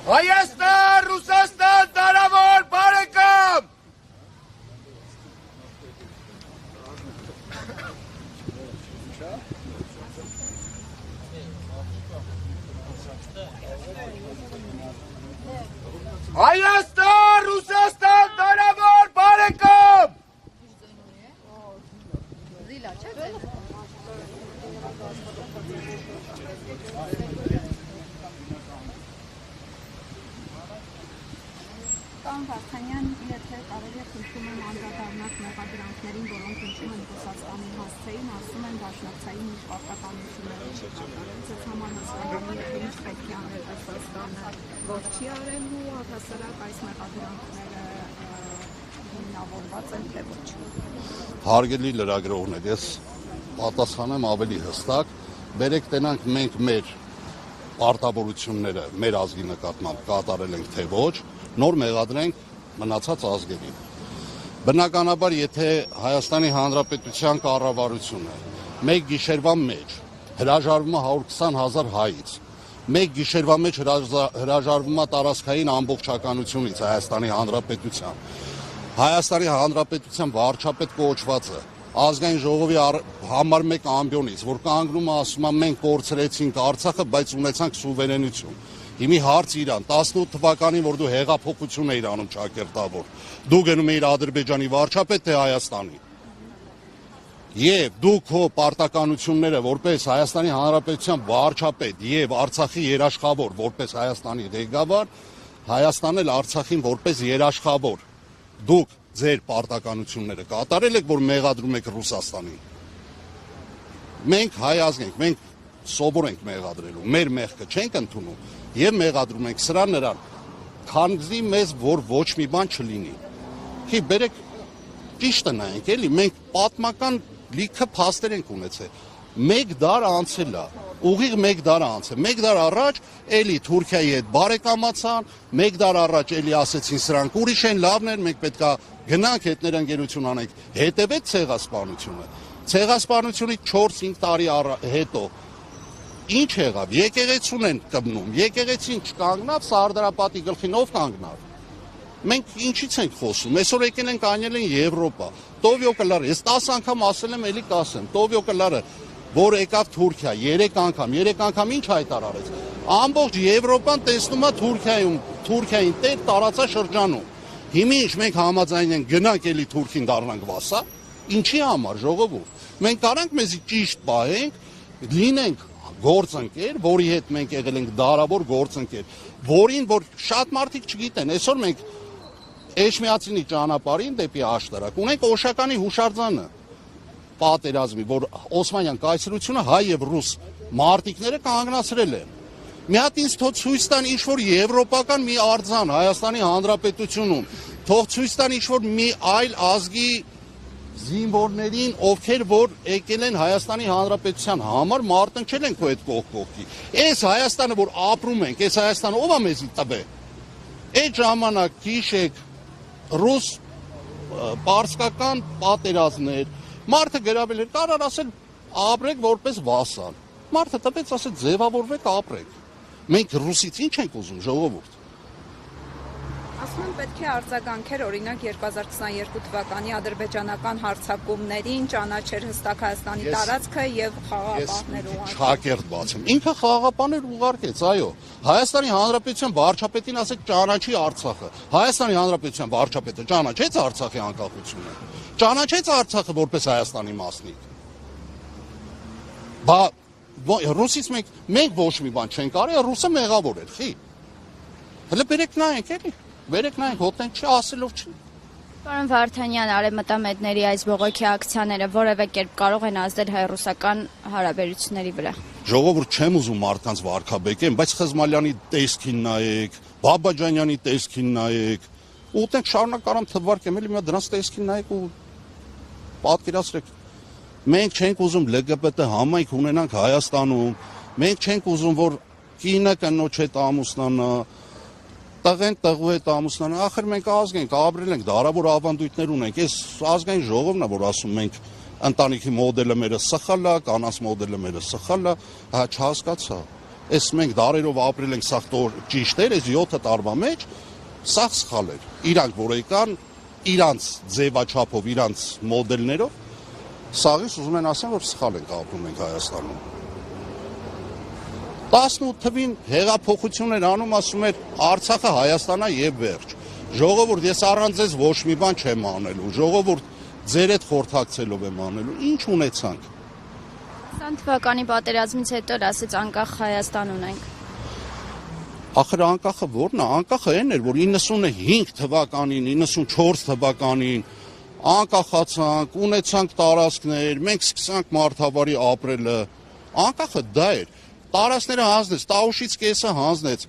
Հայաստան, Ռուսաստան, դարավոր բարեկամ։ Հայաստան, Ռուսաստան, դարավոր բարեկամ։ Պարոն Վարդանյան, եթե կարելի է խնդրում եմ անդրադառնալ մեղադրանքներին, որոնք հնչում են Ռուսաստանի հասցեին, ասում են դաշնակցային ինչ պարտականություններ չի կատարել, ձեզ համար հասկանալի է ինչ պետք է անել Ռուսաստանը, որ չի արելու, առհասարակ այս մեղադրանքները հիմնավորված են թե ոչ։ Հարգելի լրագրողներ, ես պատասխանեմ ավելի հստակ, բերեք տենանք մենք մեր պարտավորությունները մեր ազգի նկատմամբ կատարել ենք թե ոչ, նոր մեղադրենք մնացած ազգերին։ Բնականաբար, եթե Հայաստանի Հանրապետության կառավարությունը մեկ գիշերվա մեջ հրաժարվում է 120,000 հայից, մեկ գիշերվա մեջ հրաժարվում է տարածքային ամբողջականությունից Հայաստանի Հանրապետության, Հայաստանի Հանրապետության վարչապետ կոչվածը ազգային ժողովի համար մեկ ամբիոնից, որ կանգնում է ասում է մենք կորցրեցինք Արցախը, բայց ունեցանք սուվերենություն։ Հիմի հարց իրան, 18 թվականին, որ դու հեղափոխություն էիր անում ճակերտավոր, դու գնում էիր Ադրբեջանի վարչապետ թե Հայաստանի։ Եվ դու քո պարտականությունները որպես Հայաստանի Հանրապետության վարչապետ եւ Արցախի երաշխավոր որպես Հայաստանի ղեկավար, Հայաստանն էլ Արցախին որպես երաշխավոր։ Դուք ձեր պարտականությունները կատարել եք, որ մեղադրում եք Ռուսաստանին։ Մենք հայ ազգ ենք, մենք սովոր ենք մեղադրելու, մեր մեղքը չենք ընդունում եւ մեղադրում ենք սրան նրան, քանզի մեզ որ ոչ մի բան չլինի։ Քի բերեք ճիշտը նայենք, էլի մենք պատմական լիքը փաստեր ենք ունեցել։ Մեկ դար անցել է, ուղիղ մեկ դար անցել, մեկ դար առաջ էլի Թուրքիայի հետ բարեկամացան, մեկ դար առաջ էլի ասեցին սրանք ուրիշ են, լավն են, մենք պետքա գնանք հետներանգերություն անենք, հետևեց ցեղասպանությունը։ Ցեղասպանությունից 4-5 տարի հետո ինչ եղավ, եկեղեցուն են կմնում, եկեղեցին չկանգնավ, Սարդարապետի գլխին ով կանգնավ։ Մենք ինչից ենք խոսում, այսօր եկել ենք անել են Եվրոպա, Տովյո Կլարը, ես 10 անգամ ասել եմ, էլի կասեմ, Տովյո Կլարը, որ եկավ Թուրքիա, 3 անգամ ինչ հայտարարեց։ Ամբողջ Եվրոպան տեսնում է Թուրքիային տեր տարածաշրջանում։ Հիմա ինչ մենք համաձայն ենք գնանք էլի Թուրքին դառնանք վասա, ինչի համար ժողովուրդ։ Մենք կարանք մեզի ճիշտ պահենք, լինենք գործընկեր, որի հետ մենք եղել ենք դարավոր գործընկեր, որին որ շատ մարդիկ չգիտեն, այսօր մենք Էջմիածինի ճանապարհին դեպի աշտարակ ունենք Օշականի հուշարձանը պատերազմի, որ Օսմանյան կայսրությունը հայ եւ ռուս մարտիկները կանգնացրել են։ Մի հատ ինձ թող ցույց տան ինչ-որ եվրոպական մի արձան Հայաստանի Հանրապետությունում, թող ցույց տան ինչ-որ մի այլ ազգի զինվորներին, ովքեր որ եկել են Հայաստանի Հանրապետության համար մարտնչել են քո այդ կողքի։ Այս Հայաստանը, որ ապրում ենք, այս Հայաստանը ով է մեզի տվել։ Այդ ժամանակ քիշեք ռուս պարսկական պատերազմներ, մարդը գրավել էր, կարար ասել ապրեք որպես վասալ։ Մարդը տպեց ասել ձևավորվեք, ապրեք։ Մենք ռուսից ինչ ենք ուզում, ժողովուրդ։ Ասում են պետք է արձագանքեր, օրինակ 2022 թվականի ադրբեջանական հարձակումներին, ճանաչեր հստակ Հայաստանի տարածքը եւ խաղաղապահներ ուղարկել։ Չակերտ բացեմ։ Ինքը խաղաղապահներ ուղարկեց, այո։ Հայաստանի Հանրապետության վարչապետին ասեք ճանաչի Արցախը։ Հայաստանի Հանրապետության վարչապետը ճանաչեց Արցախի անկախությունը։ Ճանաչեց Արցախը որպես Հայաստանի մասնիկ։ Բա ռուսից մենք ոչ մի բան չենք արել, ռուսը մեղավոր էր, խի։ Հələ բերեք նայենք, էլի։ Վերեք նայենք, հոտենք չի, ասելով չի։ Պարոն Վարդանյան, արևմտամետների այս բողոքի ակցիաները որևէ կերպ կարող են ազդել հայ-ռուսական հարաբերությունների վրա։ Ժողովուրդ չեմ ուզում մարդկանց վարքաբեկեն, բայց Խզմալյանի տեսքին նայեք, Բաբաջանյանի տեսքին նայեք, ուտենք շարունակ կարամ թվարկեմ, էլի մի դրանց տեսքին նայեք ու պատկերացրեք։ Մենք չենք ուզում LGBT համայնք ունենանք Հայաստանում, մենք չենք ուզում, որ կինը կնոջ հետ ամուսնանա, տղեն տղու հետ ամուսնանա, ախր մենք ազգ ենք, ապրել ենք, դարավոր ավանդույթներ ունենք, այս ազգային ժողովն է, որ ասում մենք ընտանիքի մոդելը մերը սխալ է, կանանց մոդելը մերը սխալ է, հա չհասկացա։ Այս մենք դարերով ապրել ենք սաղ ճիշտ էր, այս 7 տարվա մեջ սաղ սխալ էր։ Իրանք որ եկան, իրանց ձևաչափով, իրանց մոդելներով, սաղից ուզում են ասեն, որ սխալ ենք ապրում ենք Հայաստանում։ 18 թվին հեղափոխություն էր անում, ասում էր Արցախը Հայաստանա եւ վերջ։ Ժողովուրդ, ես առանց ձեզ ոչ մի բան չեմ անելու, ժողովուրդ ձեր հետ խորհրդակցելով եմ անելու, ինչ ունեցանք։ 20 թվականի պատերազմից հետո ասեց անկախ Հայաստան ունենք։ Ախր անկախը ո՞րն է, անկախը այն էր, որ 95 թվականին, 94 թվականին անկախացանք, ունեցանք տարածքներ, մենք սկսանք մարդավարի ապրելը, անկախը դա էր, տարածքները հանձնեց, Տաուշից կեսը հանձնեց,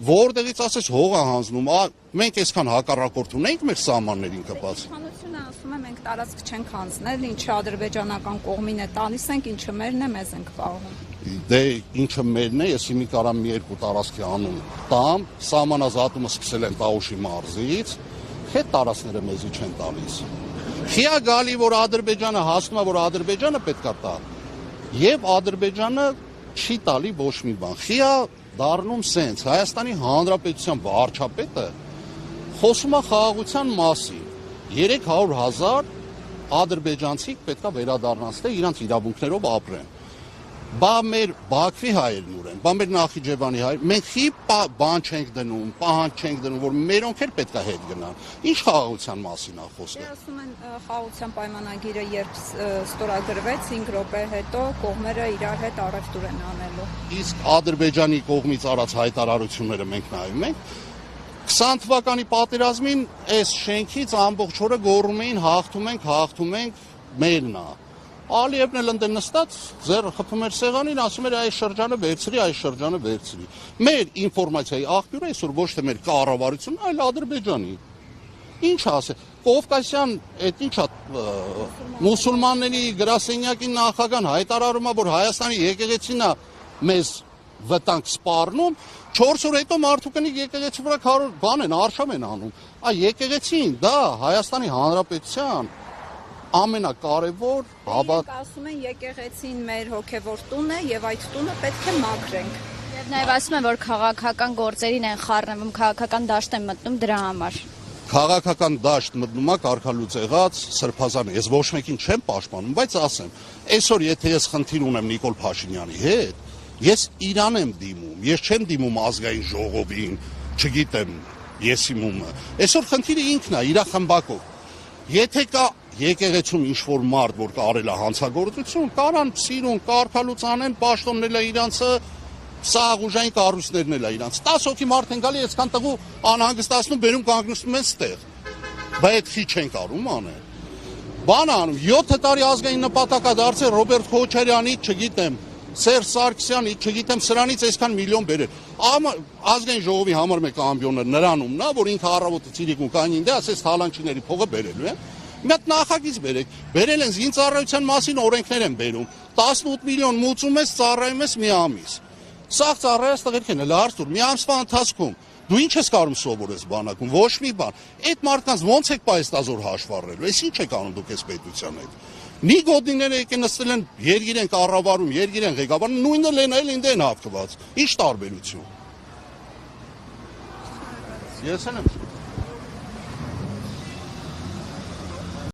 որտեղից ասես հող է հանձնում, մենք այսքան հակառակորդ ունենք մեր սահմաններին կպած։ Իշխանությունը ասում է մենք տարածք չենք հանձնել, ինչը ադրբեջանական կողմին է տալիս ենք, ինչը մերն է, մեզ ենք պահում։ Դե ինչը մերն է, ես հիմի կարամ մի երկու տարածքի անուն տամ, սահմանազատումը սկսել են Տաուշի մարզից, հետ տարածքները մեզի չեն տալիս։ Խիա գալի, որ Ադրբեջանը հասնում է, որ Ադրբեջանը պետք է տա, եւ Ադրբեջանը չի տալի ոչ մի բան։ Խիա դառնում սենց Հայաստանի Հանրապետության վարչապետը խոսում է խաղաղության մասին։ 300,000 ադրբեջանցի պետք է վերադառնան, թե իրանց իրավունքներով ապրեն։ Բա մեր Բաքվի հայերն ուրեն, բա մեր Նախիջևանի հայեր, մենք խի բան չենք դնում, պահանջ չենք դնում, որ մերոնք էլ պետք է հետ գնան։ Ինչ խաղաղության մասին է խոսքը։ Ասում են խաղաղության պայմանագիրը երբ ստորագրվեց 5 րոպե հետո կողմերը իրար հետ առևտուր են անելու։ Իսկ Ադրբեջանի կողմից արած հայտարարությունները մենք նայում ենք 20 թվականի պատերազմին այս շենքից ամբողջ օրը գոռում էին հաղթում ենք, մերն է։ Ալիևն էլ ընդ նստած ձեռը խփում էր սեղանին, ասում էր այս շրջանը վերցրի։ Մեր ինֆորմացիայի աղբյուրը այսօր ոչ թե մեր կառավարությունն, այլ Ադրբեջանի։ Ինչ ասել, Կովկասյան այդ ինչա մուսուլմանների գրասենյակի նախագահան հայտարարում է, որ Հայաստանի եկեղեցին է մեզ վտանգ սպառնում, 4 օր հետո մարդու կնիկ եկեղեցի վրա բան են, արշավ են անում։ Եկեղեցին դա Հայաստանի Հանրապետության ամենակարևոր Մենք ասում են եկեղեցին մեր հոգևոր տուն է եւ այդ տունը պետք է մաքրենք։ Եվ նաև ասում են, որ քաղաքական գործերին են խառնվում, քաղաքական դաշտ են մտնում դրա համար։ Քաղաքական դաշտ մտնում է կարգալուց եղած սրբազան։ Ես ոչ մեկին չեմ պաշտպանում, բայց ասեմ, այսօր եթե ես խնդիր ունեմ Նիկոլ Փաշինյանի հետ, ես իրան եմ դիմում, ես չեմ դիմում ազգային ժողովին, չգիտեմ, ես իմումը։ Այսօր խնդիրը ինքն է, իր խմբակով։ Եթե կա եկեղեցում ինչ-որ մարդ, որ կարել է հանցագործություն, կարան սիրուն, կարգալուց անեն, պաշտոննել է իրանցը, սաղ ուժային կառույցներն էլ է իրանց։ 10 հոգի մարդ են գալի, այսքան տղու անհանգստացնում, բերում կանգնեցնում են ստեղ։ Բա այդ խի չեն կարում անել։ Բան անում, 7 տարի ազգային նպատակա դարձել Ռոբերտ Քոչարյանի, չգիտեմ, Սերժ Սարգսյանի, չգիտեմ, սրանից այսքան միլիոն բերել։ Ազգային ժողովի համար մեկ ամբիոնը նրանումն է, որ ինքը առավոտը ցիրիկուն կանին դե ասես թալանչիների փողը բերելու է։ Մի հատ նախագիծ բերել են զինծառայության մասին օրենքներ են բերում։ 18 միլիոն մուծում ես, ծառայում ես մի ամիս։ Սաղ ծառայած տղերք են, լարստուր, մի ամսվա ընթացքում դու ինչ ես կարում սովորես բանակում, ոչ մի բան։ Այդ մարդկանց ոնց եք պայստազոր հաշվառելու, այս ինչ եք անում դուք այս պետության հետ։ Նիգոդինները եկեն նստել են, երգիր են կառավարում, երգիր են ղեկավարում, նույնը լենայել ինձ են հապկված։ Ինչ տարբերություն։ Ես եմ